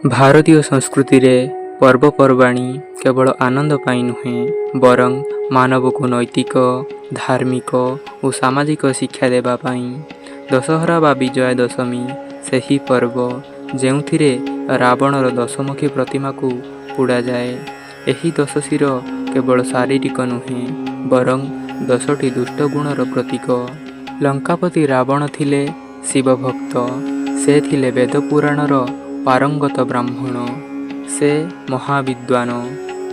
ଭାରତୀୟ ସଂସ୍କୃତିରେ ପର୍ବପର୍ବାଣି କେବଳ ଆନନ୍ଦ ପାଇଁ ନୁହେଁ, ବରଂ ମାନବକୁ ନୈତିକ, ଧାର୍ମିକ ଓ ସାମାଜିକ ଶିକ୍ଷା ଦେବା ପାଇଁ। ଦଶହରା ବା ବିଜୟା ଦଶମୀ ସେହି ପର୍ବ ଯେଉଁଥିରେ ରାବଣର ଦଶମୁଖୀ ପ୍ରତିମାକୁ ପୋଡ଼ାଯାଏ। ଏହି ଦଶଶିର କେବଳ ଶାରୀରିକ ନୁହେଁ, ବରଂ 10ଟି ଦୁଷ୍ଟ ଗୁଣର ପ୍ରତୀକ। ଲଙ୍କାପତି ରାବଣ ଥିଲେ ଶିବଭକ୍ତ। ସେ ଥିଲେ ବେଦ ପୁରାଣର ପାରଙ୍ଗତ ବ୍ରାହ୍ମଣ। ସେ ମହାବିଦ୍ୱାନ।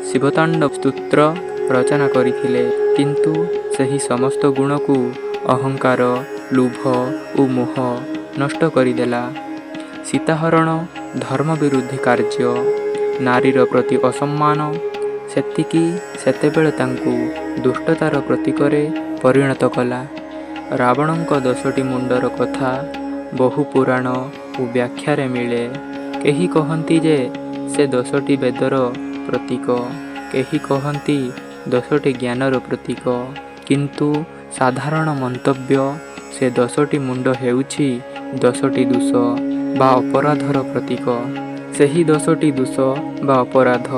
ଶିବତାଣ୍ଡବ ସ୍ତୋତ୍ର ରଚନା କରିଥିଲେ। କିନ୍ତୁ ସେହି ସମସ୍ତ ଗୁଣକୁ ଅହଙ୍କାର, ଲୋଭ ଓ ମୋହ ନଷ୍ଟ କରିଦେଲା। ସୀତାହରଣ ଧର୍ମ ବିରୁଦ୍ଧୀ କାର୍ଯ୍ୟ, ନାରୀର ପ୍ରତି ଅସମ୍ମାନ ସେତେବେଳେ ତାଙ୍କୁ ଦୁଷ୍ଟତାର ପ୍ରତୀକରେ ପରିଣତ କଲା। ରାବଣଙ୍କ 10ଟି ମୁଣ୍ଡର କଥା ବହୁ ପୁରାଣ ଓ ବ୍ୟାଖ୍ୟାରେ ମିଳେ। କେହି କହନ୍ତି ଯେ ସେ 10ଟି ବେଦର ପ୍ରତୀକ, କେହି କହନ୍ତି 10ଟି ଜ୍ଞାନର ପ୍ରତୀକ। କିନ୍ତୁ ସାଧାରଣ ମନ୍ତବ୍ୟ, ସେ 10ଟି ମୁଣ୍ଡ ହେଉଛି 10ଟି ଦୋଷ ବା ଅପରାଧର ପ୍ରତୀକ। ସେହି 10ଟି ଦୋଷ ବା ଅପରାଧ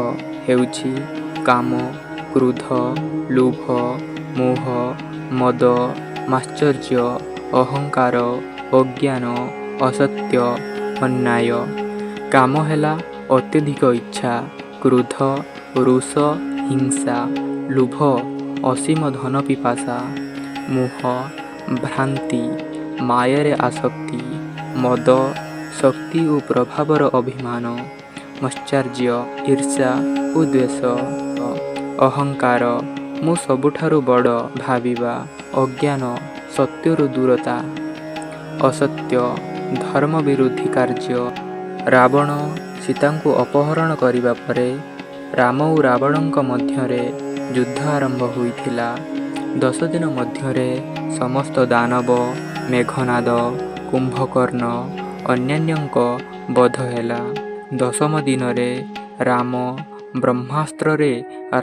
ହେଉଛି କାମ, କ୍ରୋଧ, ଲୋଭ, ମୋହ, ମଦ, ମାତ୍ସର୍ଯ୍ୟ, ଅହଙ୍କାର, ଅଜ୍ଞାନ, ଅସତ୍ୟ, ଅନ୍ୟାୟ। କାମ ହେଲା ଅତ୍ୟଧିକ ଇଚ୍ଛା, କ୍ରୋଧ, ରୋଷ, ହିଂସା, ଲୋଭ, ଅସୀମ ଧନ ପିପାସା, ମୋହ, ଭ୍ରାନ୍ତି, ମାୟାରେ ଆସକ୍ତି, ମଦ, ଶକ୍ତି ଓ ପ୍ରଭାବର ଅଭିମାନ, ମାତ୍ସର୍ଯ୍ୟ, ଈର୍ଷା ଓ ଦ୍ୱେଷ, ଅହଙ୍କାର, ମୁଁ ସବୁଠାରୁ ବଡ଼ ଭାବିବା, ଅଜ୍ଞାନ, ସତ୍ୟରୁ ଦୂରତା, ଅସତ୍ୟ, ଧର୍ମ ବିରୋଧୀ କାର୍ଯ୍ୟ। ରାବଣ ସୀତାଙ୍କୁ ଅପହରଣ କରିବା ପରେ ରାମ ଓ ରାବଣଙ୍କ ମଧ୍ୟରେ ଯୁଦ୍ଧ ଆରମ୍ଭ ହୋଇଥିଲା। 10 ଦିନ ମଧ୍ୟରେ ସମସ୍ତ ଦାନବ, ମେଘନାଦ, କୁମ୍ଭକର୍ଣ୍ଣ, ଅନ୍ୟାନ୍ୟଙ୍କ ବଧ ହେଲା। 10ମ ଦିନରେ ରାମ ବ୍ରହ୍ମାସ୍ତ୍ରରେ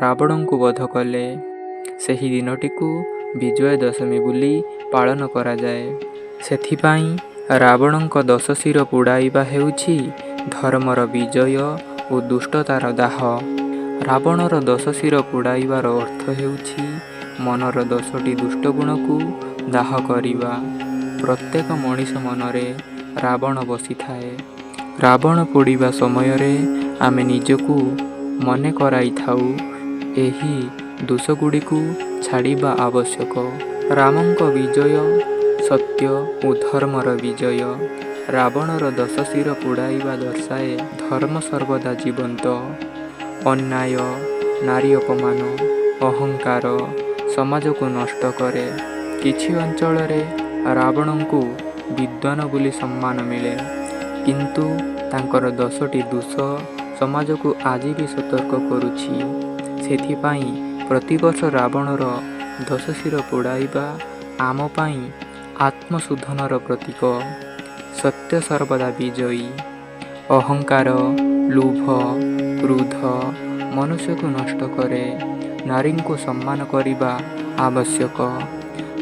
ରାବଣଙ୍କୁ ବଧ କଲେ। ସେହି ଦିନଟିକୁ ବିଜୟା ଦଶମୀ ବୋଲି ପାଳନ କରାଯାଏ। ସେଥିପାଇଁ ରାବଣଙ୍କ 10 ଶିର ପୋଡ଼ାଇବା ହେଉଛି ଧର୍ମର ବିଜୟ ଓ ଦୁଷ୍ଟତାର ଦାହ। ରାବଣର 10 ଶିର ପୋଡ଼ାଇବାର ଅର୍ଥ ହେଉଛି ମନର 10ଟି ଦୁଷ୍ଟ ଗୁଣକୁ ଦାହ କରିବା। ପ୍ରତ୍ୟେକ ମଣିଷ ମନରେ ରାବଣ ବସିଥାଏ। ରାବଣ ପୋଡ଼ିବା ସମୟରେ ଆମେ ନିଜକୁ ମନେ କରାଇଥାଉ, ଏହି ଦୋଷଗୁଡ଼ିକୁ ଛାଡ଼ିବା ଆବଶ୍ୟକ। ରାମଙ୍କ ବିଜୟ ସତ୍ୟ ଓ ଧର୍ମର ବିଜୟ। ରାବଣର 10 ଶିର ପୋଡ଼ାଇବା ଦର୍ଶାଏ ଧର୍ମ ସର୍ବଦା ଜୀବନ୍ତ। ଅନ୍ୟାୟ, ନାରୀ ଅପମାନ, ଅହଙ୍କାର ସମାଜକୁ ନଷ୍ଟ କରେ। କିଛି ଅଞ୍ଚଳରେ ରାବଣଙ୍କୁ ବିଦ୍ୱାନ ବୋଲି ସମ୍ମାନ ମିଳେ, କିନ୍ତୁ ତାଙ୍କର 10ଟି ଦୋଷ ସମାଜକୁ ଆଜି ବି ସତର୍କ କରୁଛି। ସେଥିପାଇଁ ପ୍ରତିବର୍ଷ ରାବଣର 10 ଶିର ପୋଡ଼ାଇବା ଆମ ପାଇଁ ଆତ୍ମଶୋଧନର ପ୍ରତୀକ। ସତ୍ୟ ସର୍ବଦା ବିଜୟୀ। ଅହଙ୍କାର, ଲୋଭ, କ୍ରୋଧ ମନୁଷ୍ୟକୁ ନଷ୍ଟ କରେ। ନାରୀଙ୍କୁ ସମ୍ମାନ କରିବା ଆବଶ୍ୟକ।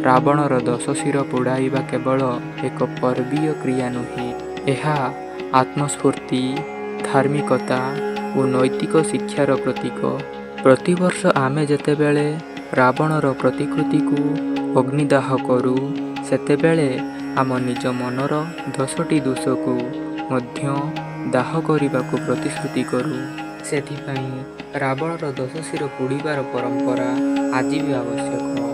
ରାବଣର 10 ଶିର ପୋଡ଼ାଇବା କେବଳ ଏକ ପର୍ବୀୟ କ୍ରିୟା ନୁହେଁ, ଏହା ଆତ୍ମସ୍ଫୂର୍ତ୍ତି, ଧାର୍ମିକତା ଓ ନୈତିକ ଶିକ୍ଷାର ପ୍ରତୀକ। ପ୍ରତିବର୍ଷ ଆମେ ଯେତେବେଳେ ରାବଣର ପ୍ରତିକୃତିକୁ ଅଗ୍ନିଦାହ କରୁ, ସେତେବେଳେ ଆମ ନିଜ ମନର 10ଟି ଦୋଷକୁ ମଧ୍ୟ ଦାହ କରିବାକୁ ପ୍ରତିଶ୍ରୁତି କରୁ। ସେଥିପାଇଁ ରାବଣର 10 ଶିର ପୋଡ଼ିବାର ପରମ୍ପରା ଆଜି ବି ଆବଶ୍ୟକ।